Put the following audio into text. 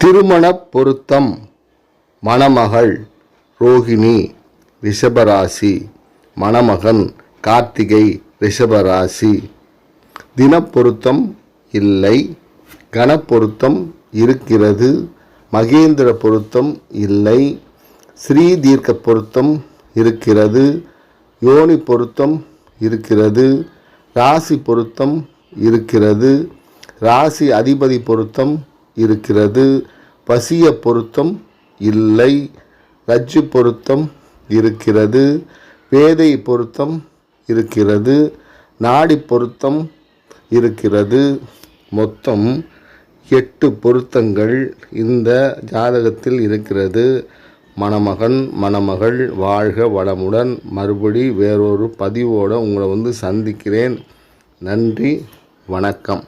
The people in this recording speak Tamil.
திருமண பொருத்தம். மணமகள் ரோகிணி ரிஷபராசி, மணமகன் கார்த்திகை ரிஷபராசி. தினப்பொருத்தம் இல்லை, கணப்பொருத்தம் இருக்கிறது. மகேந்திர பொருத்தம் இல்லை, ஸ்ரீ தீர்க்க பொருத்தம் இருக்கிறது. யோனி பொருத்தம் இருக்கிறது. ராசி பொருத்தம் இருக்கிறது. ராசி அதிபதி பொருத்தம் இருக்கிறது. பசிய பொருத்தம் இல்லை. ரஜ்ஜு பொருத்தம் இருக்கிறது. பேதை பொருத்தம் இருக்கிறது. நாடி பொருத்தம் இருக்கிறது. மொத்தம் 8 பொருத்தங்கள் இந்த ஜாதகத்தில் இருக்கிறது. மணமகன் மணமகள் வாழ்க வளமுடன். மறுபடி வேறொரு பதிவோடு உங்களை சந்திக்கிறேன். நன்றி, வணக்கம்.